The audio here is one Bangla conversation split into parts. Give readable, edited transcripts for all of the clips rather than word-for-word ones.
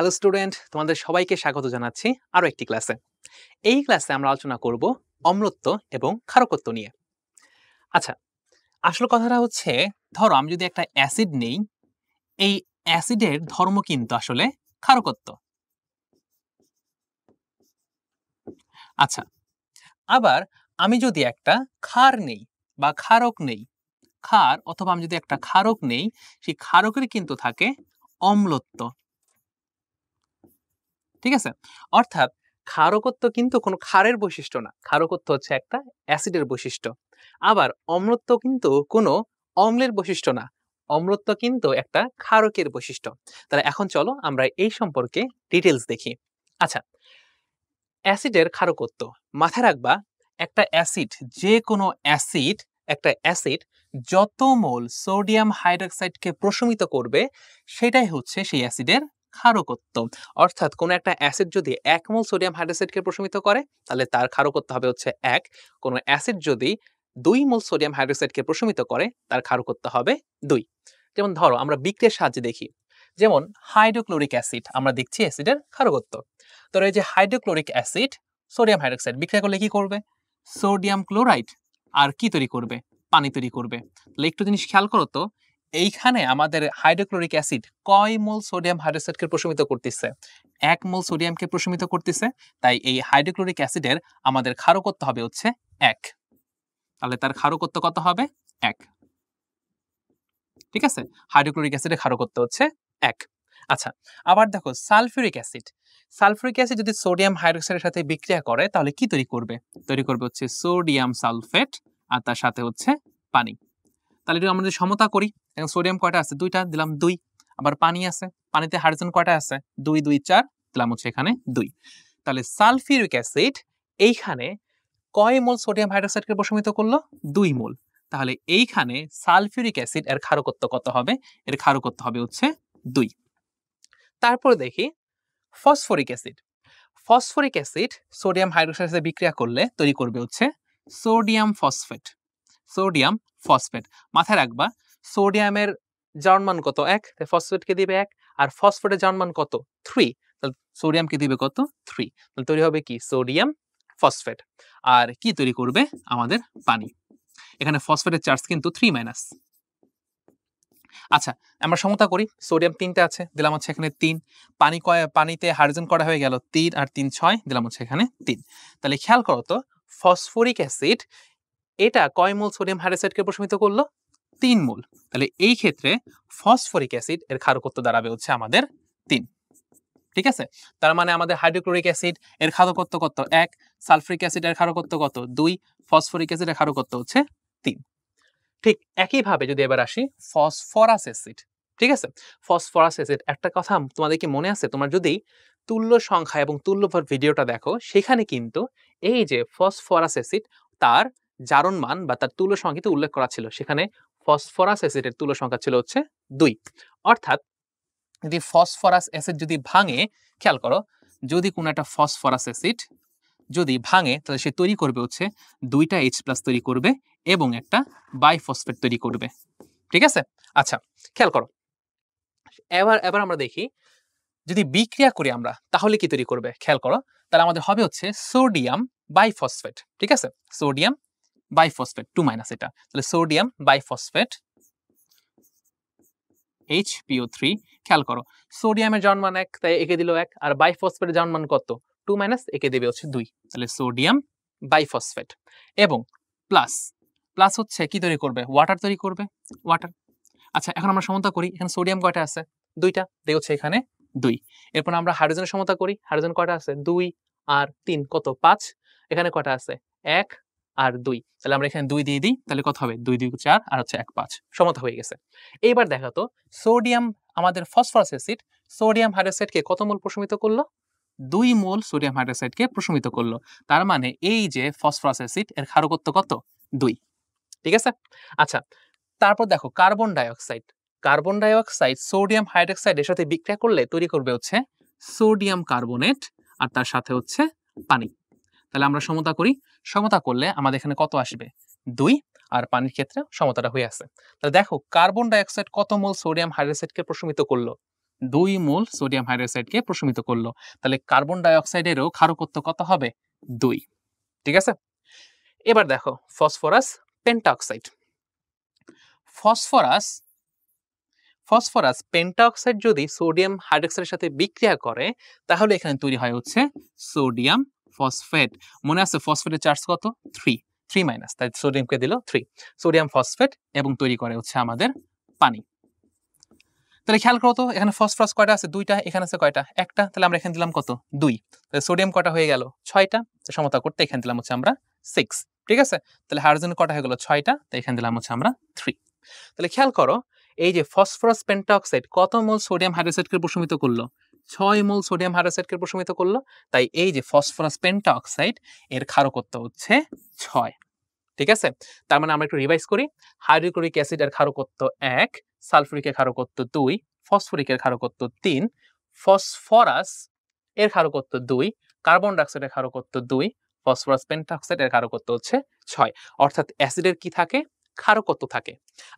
হ্যালো স্টুডেন্ট, তোমাদের সবাইকে স্বাগত জানাচ্ছি আরো একটি ক্লাসে। এই ক্লাসে আমরা আলোচনা করব অম্লত্ব এবং ক্ষারকত্ব নিয়ে। আচ্ছা, আসল কথাটা হচ্ছে, ধরো আমি যদি একটা অ্যাসিড নেই, এই অ্যাসিডের ধর্ম কিন্তু আসলে ক্ষারকত্ব। আচ্ছা, আবার আমি যদি একটা ক্ষার নেই বা ক্ষারক নেই, ক্ষার অথবা আমি যদি একটা ক্ষারক নেই, সেই ক্ষারকের কিন্তু থাকে অম্লত্ব। ঠিক আছে, অর্থাৎ ক্ষারকত্ব কিন্তু কোনো ক্ষারের বৈশিষ্ট্য না, ক্ষারকত্ব হচ্ছে একটা অ্যাসিডের বৈশিষ্ট্য। আবার অম্লত্ব কিন্তু কোনো অম্লের বৈশিষ্ট্য না, অম্লত্ব কিন্তু একটা ক্ষারকের বৈশিষ্ট্য। তাহলে এখন চলো আমরা এই সম্পর্কে ডিটেলস দেখি। আচ্ছা, অ্যাসিডের ক্ষারকত্ব মাথায় রাখবা, একটা অ্যাসিড, যে কোনো অ্যাসিড, একটা অ্যাসিড যত মোল সোডিয়াম হাইড্রক্সাইডকে প্রশমিত করবে সেটাই হচ্ছে সেই অ্যাসিডের ক্ষারকত্ব। অর্থাৎ কোনো একটা অ্যাসিড যদি 1 মোল সোডিয়াম হাইড্রক্সাইডকে প্রশমিত করে তাহলে তার ক্ষারকত্ব হবে হচ্ছে 1। কোনো অ্যাসিড যদি 2 মোল সোডিয়াম হাইড্রক্সাইডকে প্রশমিত করে তার ক্ষারকত্ব হবে 2। যেমন ধরো আমরা বিক্রিয়ার সাহায্যে দেখি, যেমন হাইড্রোক্লোরিক অ্যাসিড, আমরা দেখছি অ্যাসিডের ক্ষারকত্ব। তো এই যে হাইড্রোক্লোরিক অ্যাসিড সোডিয়াম হাইড্রক্সাইড বিক্রিয়া করলে কি করবে? সোডিয়াম ক্লোরাইড আর কি তৈরি করবে? পানি তৈরি করবে। তাহলে একটু জিনিস খেয়াল করো তো, এইখানে আমাদের হাইড্রোক্লোরিক অ্যাসিড কয় মোল সোডিয়াম হাইড্রোক্সাইডকে প্রশমিত করতেছে? 1 মোল সোডিয়ামকে প্রশমিত করতেছে। তাই এই হাইড্রোক্লোরিক অ্যাসিডের আমাদের ক্ষারকত্ব হবে হচ্ছে 1। তাহলে তার ক্ষারকত্ব কত হবে? 1। ঠিক আছে, হাইড্রোক্লোরিক অ্যাসিডের ক্ষারকত্ব হচ্ছে 1। আচ্ছা, আবার দেখো সালফিউরিক অ্যাসিড, সালফিউরিক অ্যাসিড যদি সোডিয়াম হাইড্রোক্সাইডের সাথে বিক্রিয়া করে তাহলে কি তৈরি করবে? তৈরি করবে হচ্ছে সোডিয়াম সালফেট আর তার সাথে হচ্ছে পানি। তাহলে এটা আমরা যদি সমতা করি, এখন সোডিয়াম কয়টা আছে? 2টা, দিলাম 2। আবার পানি আছে, পানিতে হাইড্রোজেন কয়টা আছে? 2 2 4, দিলাম হচ্ছে এখানে 2। তাহলে সালফিউরিক অ্যাসিড এইখানে কয় মোল সোডিয়াম হাইড্রোক্সাইডকে প্রশমিত করলো? 2 মোল। তাহলে এইখানে সালফিউরিক অ্যাসিড এর ক্ষারকত্ব কত হবে? এর ক্ষারকত্ব হবে হচ্ছে 2। তারপর দেখি phosphoric acid, phosphoric acid sodium হাইড্রোক্সাইডের সাথে বিক্রিয়া করলে তৈরি করবে হচ্ছে সোডিয়াম ফসফেট, সোডিয়াম ফসফেট। মাথায় রাখবা, সোডিয়ামের জারণ মান কত? 1, তাই ফসফেটকে দিবে 1। আর ফসফেটের জারণ মান কত? 3, তাহলে সোডিয়ামকে দিবে কত? 3। তাহলে তৈরি হবে কি? Sodium phosphate. আর কি তৈরি করবে? আমাদের পানি। এখানে ফসফেটের চার্জ কিন্তু 3-। আচ্ছা, আমরা সমতা করি, সোডিয়াম 3টে আছে, দিলাম হচ্ছে এখানে 3। পানি পানিতে হাইড্রোজেন করা হয়ে গেল 3 আর 3 6, দিলাম হচ্ছে এখানে 3। তাহলে খেয়াল করো তো, ফসফরিক অ্যাসিড এটা কয় মোল সোডিয়াম হাইড্রোক্সাইডকে প্রশমিত করলো? 3 মোল। তাহলে এই ক্ষেত্রে ফসফরিক অ্যাসিড এর ক্ষারকত্ব দাঁড়াবে হচ্ছে আমাদের 3। ঠিক আছে, তার মানে আমাদের হাইড্রোক্লোরিক অ্যাসিড এর ক্ষারকত্ব কত? 1। সালফিউরিক অ্যাসিড এর ক্ষারকত্ব কত? 2। ফসফরিক অ্যাসিড এর ক্ষারকত্ব হচ্ছে 3। ঠিক একইভাবে যদি এবার আসি ফসফরাস অ্যাসিড, ঠিক আছে, ফসফরাস অ্যাসিড, একটা কথা তোমাদের কি মনে আছে? তোমরা যদি তুল্য সংখ্যা এবং তুল্য ভর ভিডিওটা দেখো, সেখানে কিন্তু এই যে ফসফরাস অ্যাসিড তার জারণ মান বা তার তুল্য সংখ্যা উল্লেখ করা ছিল। সেখানে ফসফরাস অ্যাসিডের তুল্য সংখ্যা ছিল হচ্ছে 2। অর্থাৎ যদি ফসফরাস অ্যাসিড যদি ভাঙে, খেয়াল করো, যদি কোনো একটা ফসফরাস অ্যাসিড যদি ভাঙে তাহলে সে তৈরি করবে হচ্ছে 2টা H+ তৈরি করবে এবং একটা বাইফসফেট তৈরি করবে। ঠিক আছে, আচ্ছা খেয়াল করো, এবার আমরা দেখি যদি বিক্রিয়া করি আমরা তাহলে কি তৈরি করবে? খেয়াল করো, তাহলে আমাদের হবে হচ্ছে সোডিয়াম বাইফসফেট। ঠিক আছে, সোডিয়াম বাইফসফেট 2- এটা, তাহলে সোডিয়াম বাইফসফেট HPO3। খেয়াল করো, সোডিয়ামের জারণ মান 1, তাই একে দিল 1। আর বাইফসফেটের জারণ মান কত? 2- একে দেবে হচ্ছে 2। তাহলে সোডিয়াম বাইফসফেট এবং প্লাস প্লাস হচ্ছে কি তৈরি করবে? ওয়াটার তৈরি করবে, ওয়াটার। আচ্ছা, এখন আমরা সমতা করি, এখানে সোডিয়াম কয়টা আছে? 2টা, দেই হচ্ছে এখানে 2। এরপর আমরা হাইড্রোজেনের সমতা করি, হাইড্রোজেন কয়টা আছে? 2 আর 3 কত? 5। এখানে কয়টা আছে? 1 আর 2। তাহলে আমরা এখানে 2 দিয়ে দিই, তাহলে কত হবে? 2 2 4 আর হচ্ছে 1 5, সমতা হয়ে গেছে। এইবার দেখা তো, সোডিয়াম আমাদের ফসফরাস অ্যাসিড সোডিয়াম হাইড্রোক্সাইডকে কত মোল প্রশমিত করলো? 2 মোল সোডিয়াম হাইড্রোক্সাইডকে প্রশমিত করলো। তার মানে এই যে ফসফরাস অ্যাসিড এর ক্ষারকত্ব কত? 2। ঠিক আছে, আচ্ছা তারপর দেখো carbon dioxide, carbon dioxide sodium হাইড্রোক্সাইডের সাথে বিক্রিয়া করলে তৈরি করবে হচ্ছে সোডিয়াম কার্বনেট আর তার সাথে হচ্ছে পানি। তাহলে আমরা সমতা করি, সমতা করলে আমাদের এখানে কত আসবে? 2। আর পানির ক্ষেত্রে সমতাটা হয়ে আছে। তাহলে দেখো কার্বন ডাইঅক্সাইড কত মোল সোডিয়াম হাইড্রোক্সাইডকে প্রশমিত করলো? 2 মোল সোডিয়াম হাইড্রোক্সাইডকে প্রশমিত করলো। তাহলে কার্বন ডাই অক্সাইডেরও ক্ষারকত্ব কত হবে? 2। ঠিক আছে? এবার দেখো ফসফরাস পেন্টাঅক্সাইড। ফসফরাস পেন্টাঅক্সাইড যদি সোডিয়াম হাইড্রোক্সাইডের সাথে বিক্রিয়া করে তাহলে এখানে তৈরি হয় হচ্ছে সোডিয়াম ফসফেট। মনে আছে ফসফেটের চার্জ কত? 3 মাইনাস, তাই সোডিয়ামকে দিল 3, সোডিয়াম ফসফেট, এবং তৈরি করে হচ্ছে আমাদের পানি। তাহলে খেয়াল করো তো এখানে ফসফরাস কয়টা আছে? 2টা। এখানে আছে কয়টা? একটা। তাহলে আমরা এখানে দিলাম কত? 2। তাহলে সোডিয়াম কয়টা হয়ে গেল? 6টা। সমতা করতে এখানে দিলাম হচ্ছে আমরা 6। ঠিক আছে? তাহলে হাইড্রোজেন কয়টা হয়ে গেল? 6টা। তাই এখানে দিলাম হচ্ছে আমরা 3। তাহলে খেয়াল করো এই যে ফসফরাস পেন্টাঅক্সাইড কত মোল সোডিয়াম হাইড্রোক্সাইডকে প্রশমিত করলো? 6 মোল সোডিয়াম হাইড্রোক্সাইডকে প্রশমিত করলো। তাই এই যে ফসফরাস পেন্টাঅক্সাইড এর ক্ষারকত্ব হচ্ছে 6। ঠিক আছে? তার মানে আমরা একটু রিভাইজ করি। হাইড্রোক্লোরিক অ্যাসিড এর ক্ষারকত্ব 1, সালফুরিকের ক্ষারকত্ব 2, ফসফরিকের ক্ষারকত্ব 3, ফসফরাস এর ক্ষারকত্ব 2, কার্বন ডাইঅক্সাইডের ক্ষারকত্ব 2, ফসফরাস পেন্টাঅক্সাইড এর ক্ষারকত্ব হচ্ছে 6। অর্থাৎ অ্যাসিডের কি থাকে? ক্ষারকত্ব থাকে।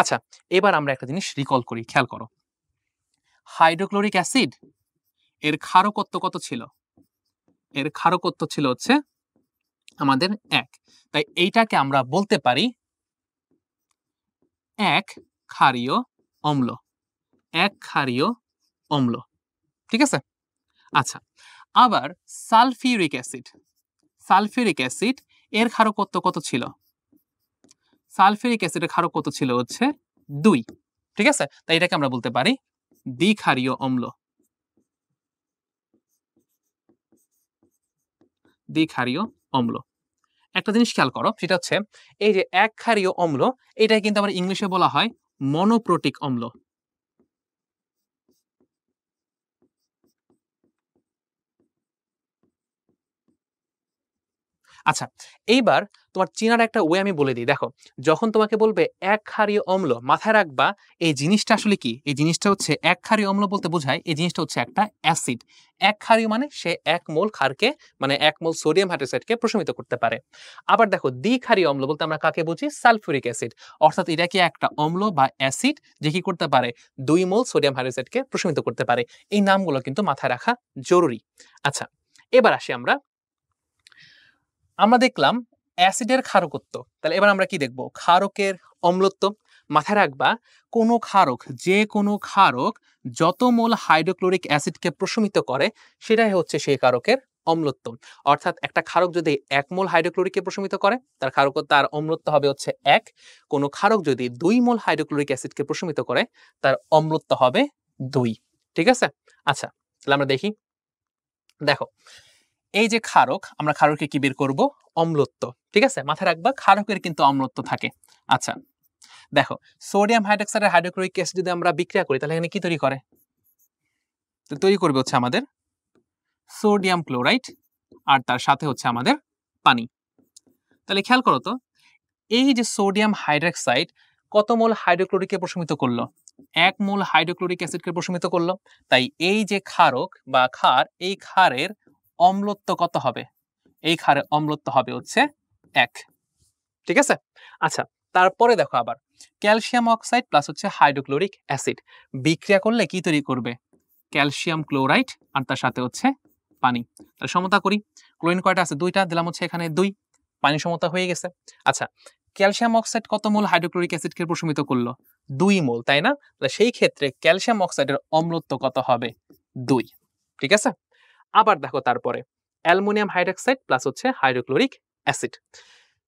আচ্ছা, এবার আমরা একটা জিনিস রিকল করি, খেয়াল করো। হাইড্রোক্লোরিক অ্যাসিড এর ক্ষারকত্ব কত ছিল? এর ক্ষারকত্ব ছিল হচ্ছে আমাদের 1। তাই এইটাকে আমরা বলতে পারি 1 ক্ষারীয় অম্ল। 1 ক্ষারীয় অম্ল। ঠিক আছে? আচ্ছা, আবার সালফিউরিক অ্যাসিড এর ক্ষারকত্ব কত ছিল? সালফিউরিক অ্যাসিডের ক্ষারকত্ব ছিল হচ্ছে 2। ঠিক আছে? তাই এটাকে আমরা বলতে পারি দ্বিক্ষারীয় অম্ল। দ্বিক্ষারীয় অম্ল। একটা জিনিস খেয়াল করো, সেটা হচ্ছে এই যে 1 ক্ষারীয় অম্ল, এটা কিন্তু আমরা ইংলিশে বলা হয় মনোপ্রোটিক অম্ল। আচ্ছা, এইবার তোমার চেনার একটা ওয়ে আমি বলে দিই। দেখো, যখন তোমাকে বলবে 1 ক্ষারীয় অম্ল, মাথায় রাখবা এই জিনিসটা আসলে কি? এই জিনিসটা হচ্ছে 1 ক্ষারীয় অম্ল বলতে বোঝায় এই জিনিসটা হচ্ছে একটা অ্যাসিড। 1 ক্ষারীয় মানে সে 1 মোল ক্ষারকে, মানে 1 মোল সোডিয়াম হাইড্রোক্সাইডকে প্রশমিত করতে পারে। আবার দেখো দ্বিক্ষারীয় অম্ল বলতে আমরা কাকে বুঝি? Sulphuric acid. অর্থাৎ এটা কি একটা অম্ল বা অ্যাসিড যে কি করতে পারে? 2 মোল সোডিয়াম হাইড্রোক্সাইডকে প্রশমিত করতে পারে। এই নামগুলো কিন্তু মাথায় রাখা জরুরি। আচ্ছা, এবার আসি আমরা দেখলাম অ্যাসিডের ক্ষারকত্ব। তাহলে এবার আমরা কি দেখব? ক্ষারকের অম্লত্ব। মাথায় রাখবা কোনো ক্ষারক, যে কোনো ক্ষারক যত মোল হাইড্রোক্লোরিক অ্যাসিডকে প্রশমিত করে সেটাই হচ্ছে সেই ক্ষারকের অম্লত্ব। অর্থাৎ একটা ক্ষারক যদি 1 মোল হাইড্রোক্লোরিককে প্রশমিত করে তার ক্ষারকত্ব, তার অম্লত্ব হবে হচ্ছে 1। কোনো ক্ষারক যদি 2 মোল হাইড্রোক্লোরিক অ্যাসিডকে প্রশমিত করে তার অম্লত্ব হবে 2। ঠিক আছে? আচ্ছা, তাহলে আমরা দেখি। দেখো, এই যে ক্ষারক, আমরা ক্ষারকে কি বের করব? অম্লত্ব। ঠিক আছে? মাথায় রাখবা ক্ষারকের কিন্তু অম্লত্ব থাকে। আচ্ছা, দেখো সোডিয়াম হাইড্রোক্সাইড আর হাইড্রোক্লোরিক অ্যাসিড যদি আমরা বিক্রিয়া করি তাহলে এখানে কি তৈরি করে? তো তৈরি করবে হচ্ছে আমাদের সোডিয়াম ক্লোরাইড, আর তার সাথে হচ্ছে আমাদের পানি। তাহলে খেয়াল করো তো, এই যে সোডিয়াম হাইড্রোক্সাইড কত মোল হাইড্রোক্লোরিককে প্রশমিত করলো? 1 মোল হাইড্রোক্লোরিক অ্যাসিডকে প্রশমিত করলো। তাই এই যে ক্ষারক বা ক্ষার, এই ক্ষারের অম্লত্ব কত হবে? এই ক্ষারের অম্লত্ব হবে হচ্ছে 1। ঠিক আছে? আচ্ছা, তারপরে দেখো আবার ক্যালসিয়াম অক্সাইড প্লাস হচ্ছে হাইড্রোক্লোরিক অ্যাসিড বিক্রিয়া করলে কি তৈরি করবে? ক্যালসিয়াম ক্লোরাইড, আর তার সাথে হচ্ছে পানি। তাহলে সমতা করি। ক্লোরিন কয়টা আছে? 2টা, দিলাম হচ্ছে এখানে 2। পানি সমতা হয়ে গেছে। আচ্ছা, ক্যালসিয়াম অক্সাইড কত মোল হাইড্রোক্লোরিক অ্যাসিডকে প্রশমিত করলো? 2 মোল, তাই না? তাহলে সেই ক্ষেত্রে ক্যালসিয়াম অক্সাইডের অম্লত্ব কত হবে? 2। ঠিক আছে? আবার দেখো তারপরে অ্যালুমিনিয়াম হাইড্রোক্সাইড প্লাস হচ্ছে হাইড্রোক্লোরিক অ্যাসিড।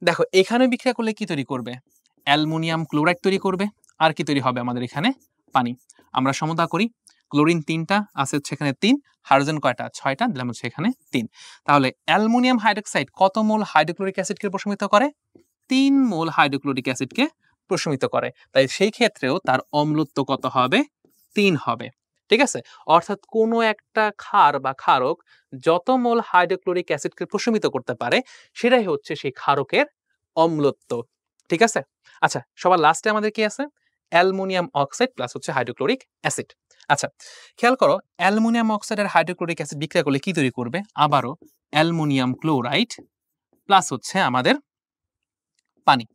দেখো এখানে বিক্রিয়া করলে কি তৈরি করবে? অ্যালুমিনিয়াম ক্লোরাইড তৈরি করবে। আর কি তৈরি হবে আমাদের এখানে? পানি। আমরা সমতা করি। ক্লোরিন 3টা আছে হচ্ছে এখানে 3, হাইড্রোজেন কয়টা? 6টা, দিলাম হচ্ছে এখানে 3। তাহলে অ্যালুমিনিয়াম হাইড্রোক্সাইড কত মোল হাইড্রোক্লোরিক অ্যাসিডকে প্রশমিত করে? 3 মোল হাইড্রোক্লোরিক অ্যাসিডকে প্রশমিত করে। তাই সেই ক্ষেত্রেও তার অম্লত্ব কত হবে? 3 হবে। ঠিক আছে? অর্থাৎ কোনো একটা ক্ষার বা ক্ষারক যত মোল হাইড্রোক্লোরিক অ্যাসিডকে প্রশমিত করতে পারে সেটাই হচ্ছে সেই ক্ষারকের অম্লত্ব। ঠিক আছে? আচ্ছা, সবার লাস্টে আমাদের কি আছে? অ্যালুমিনিয়াম অক্সাইড প্লাস হচ্ছে হাইড্রোক্লোরিক অ্যাসিড। আচ্ছা, খেয়াল করো অ্যালুমিনিয়াম অক্সাইড আর হাইড্রোক্লোরিক অ্যাসিড বিক্রিয়া করলে কি তৈরি করবে? আবারও অ্যালুমিনিয়াম ক্লোরাইড প্লাস হচ্ছে আমাদের পানি।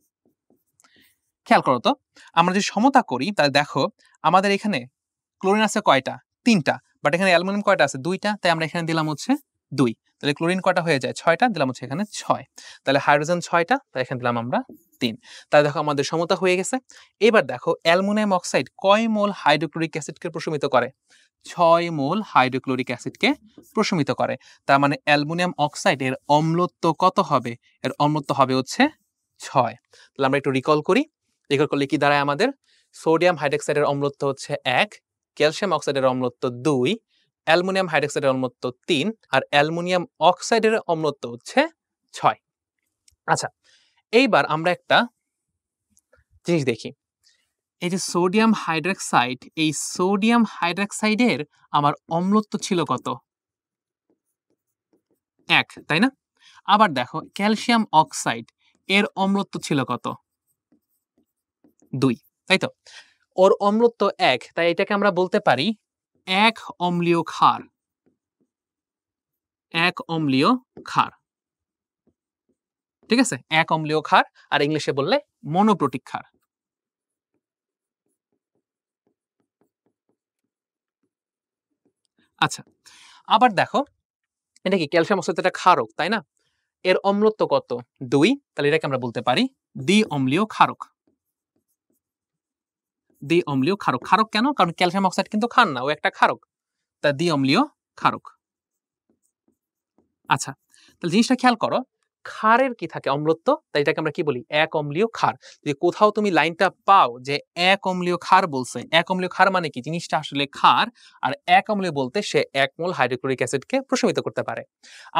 খেয়াল করো তো, আমরা যদি সমতা করি তাহলে দেখো আমাদের এখানে ক্লোরিন আছে কয়টা? 3টা, বাট এখানে অ্যালুমিনিয়াম কয়টা আছে 2টা, তাই আমরা এখানে দিলাম হচ্ছে 2। তাহলে ক্লোরিন কয়টা হয়ে যায় 6টা, দিলাম হচ্ছে এখানে 6। তাহলে হাইড্রোজেন 6টা, তাই এখানে দিলাম আমরা 3। তাহলে দেখো আমাদের সমতা হয়ে গেছে। এবার দেখো অ্যালুমিনিয়াম অক্সাইড কয় মোল হাইড্রোক্লোরিক অ্যাসিডকে প্রশমিত করে? 6 মোল হাইড্রোক্লোরিক অ্যাসিডকে প্রশমিত করে। তার মানে অ্যালুমিনিয়াম অক্সাইডের অম্লত্ব কত হবে? এর অম্লত্ব হবে হচ্ছে 6। তাহলে আমরা একটু রিকল করি। রিকল করলে কি দাঁড়ায় আমাদের? সোডিয়াম হাইড্রোক্সাইডের অম্লত্ব হচ্ছে 1, ক্যালসিয়াম অক্সাইডের অম্লত্ব 2, অ্যালুমিনিয়াম হাইড্রোক্সাইডের অম্লত্ব 3, আর অ্যালুমিনিয়াম অক্সাইডের অম্লত্ব হচ্ছে 6। আচ্ছা, এইবার আমরা একটা জিনিস দেখি। এই যে সোডিয়াম হাইড্রোক্সাইড, এই সোডিয়াম হাইড্রোক্সাইডের আমার অম্লত্ব ছিল কত? 1, তাই না? আবার দেখো ক্যালসিয়াম অক্সাইড, এর অম্লত্ব ছিল কত? 2, তাই তো? ওর অম্লত্ব 1, তাই এটাকে আমরা বলতে পারি 1 অম্লীয় ক্ষার। 1 অম্লীয় ক্ষার, ঠিক আছে? 1 অম্লীয় ক্ষার, আর ইংলিশে বললে মনোপ্রোটিক ক্ষার। আচ্ছা, আবার দেখো এটা কি ক্যালসিয়াম অক্সাইড একটা ক্ষারক, তাই না? এর অম্লত্ব কত? 2, তাহলে এটাকে আমরা বলতে পারি দ্বি অম্লীয় ক্ষারক। দ্বি অম্লীয় ক্ষারক। ক্ষারক কেন? কারণ ক্যালসিয়াম অক্সাইড কিন্তু ক্ষার না, ও একটা ক্ষারক, তা দ্বি অম্লীয় ক্ষারক। আচ্ছা, তাহলে জিনিসটা খেয়াল করো, ক্ষারের কি থাকে? অম্লত্ব। তাই এটাকে আমরা কি বলি? 1 অম্লীয় ক্ষার। যদি কোথাও তুমি লাইনটা পাও যে 1 অম্লীয় ক্ষার বলছে, 1 অম্লীয় ক্ষার মানে কি? জিনিসটা আসলে ক্ষার, আর 1 অম্লীয় বলতে সে 1 মোল হাইড্রোক্লোরিক অ্যাসিডকে প্রশমিত করতে পারে।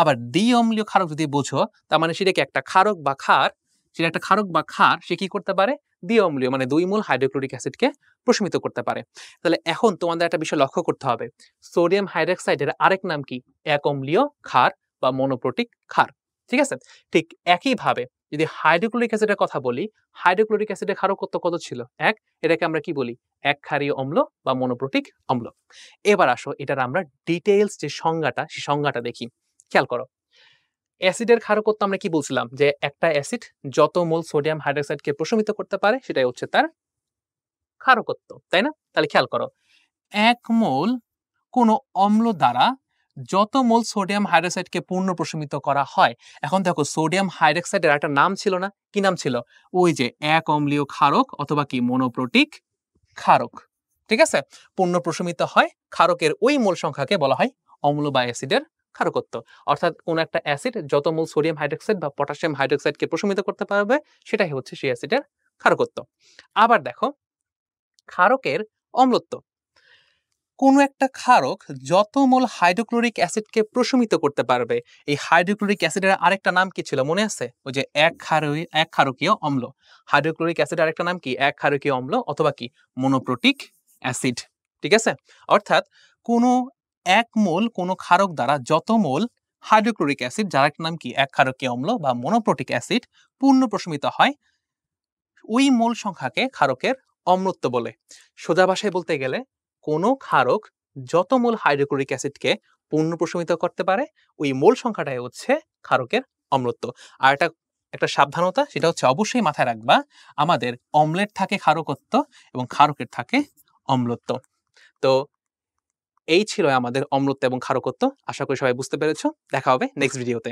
আবার দ্বি অম্লীয় ক্ষারক যদি বোঝো, তার মানে সেটা কি একটা ক্ষারক বা ক্ষার, সেটা একটা ক্ষারক বা ক্ষার, সে কি করতে পারে? দ্বি অম্লীয় মানে 2 মোল হাইড্রোক্লোরিক অ্যাসিডকে প্রশমিত করতে পারে। তাহলে এখন তোমাদের একটা বিষয় লক্ষ্য করতে হবে, সোডিয়াম হাইড্রোক্সাইডের আরেক নাম কি? 1 অম্লীয় ক্ষার বা মনোপ্রোটিক ক্ষার, ঠিক আছে? ঠিক একইভাবে যদি হাইড্রোক্লোরিক অ্যাসিডের কথা বলি, হাইড্রোক্লোরিক অ্যাসিডের ক্ষারকত্ব কত ছিল? 1। এটাকে আমরা কি বলি? 1 ক্ষারীয় অম্ল বা মনোপ্রোটিক অম্ল। এবার আসো এটার আমরা ডিটেইলস যে সংজ্ঞাটা, সেই সংজ্ঞাটা দেখি। খেয়াল করো, অ্যাসিডের ক্ষারকত্ব আমরা কি বলছিলাম? যে একটা অ্যাসিড যত মোল সোডিয়াম হাইড্রোক্সাইডকে প্রশমিত করতে পারে সেটাই হচ্ছে তার ক্ষারকত্ব, তাই না? তাহলে খেয়াল করো, 1 মোল কোন অম্ল দ্বারা যত মোল সোডিয়াম হাইড্রোক্সাইডকে পূর্ণ প্রশমিত করা হয়। এখন দেখো সোডিয়াম হাইড্রোক্সাইডের একটা নাম ছিল না? কি নাম ছিল? ওই যে 1 অম্লীয় ক্ষারক অথবা কি মনোপ্রোটিক ক্ষারক, ঠিক আছে? পূর্ণ প্রশমিত হয় ক্ষারকের ওই মোল সংখ্যাকে বলা হয় অম্ল বা অ্যাসিডের ক্ষারকত্ব। অর্থাৎ কোন একটা অ্যাসিড যত মোল সোডিয়াম হাইড্রোক্সাইড বা পটাশিয়াম হাইড্রোক্সাইডকে প্রশমিত করতে পারবে সেটাই হচ্ছে সেই অ্যাসিডের ক্ষারকত্ব। আবার দেখো ক্ষারকের অম্লত্ব, কোনো একটা ক্ষারক যত মোল হাইড্রোক্লোরিক অ্যাসিডকে প্রশমিত করতে পারবে, এই হাইড্রোক্লোরিক অ্যাসিডের আরেকটা নাম কি ছিল মনে আছে? ওই যে এক ক্ষারকীয় অম্ল। হাইড্রোক্লোরিক অ্যাসিডের আরেকটা নাম কি? এক ক্ষারকীয় অম্ল অথবা কি মনোপ্রোটিক অ্যাসিড, ঠিক আছে? অর্থাৎ কোনো এক মোল কোনো ক্ষারক দ্বারা যত মোল হাইড্রোক্লোরিক অ্যাসিড, যার একটা নাম কি এক ক্ষারকীয় অম্ল বা মনোপ্রোটিক অ্যাসিড, পূর্ণ প্রশমিত হয়, ওই মোল সংখ্যাকে ক্ষারকের অম্লত্ব বলে। সোজা ভাষায় বলতে গেলে কোনো ক্ষারক যত মোল হাইড্রোক্লোরিক অ্যাসিডকে পূর্ণ প্রশমিত করতে পারে, ওই মোল সংখ্যাটাই হচ্ছে ক্ষারকের অম্লত্ব। আর একটা সাবধানতা, সেটা হচ্ছে অবশ্যই মাথায় রাখবা, আমাদের অম্লের থাকে ক্ষারকত্ব এবং ক্ষারকের থাকে অম্লত্ব। তো এই ছিল আমাদের অম্লত্ব এবং ক্ষারকত্ব। আশা করি সবাই বুঝতে পেরেছো। দেখা হবে নেক্সট ভিডিওতে।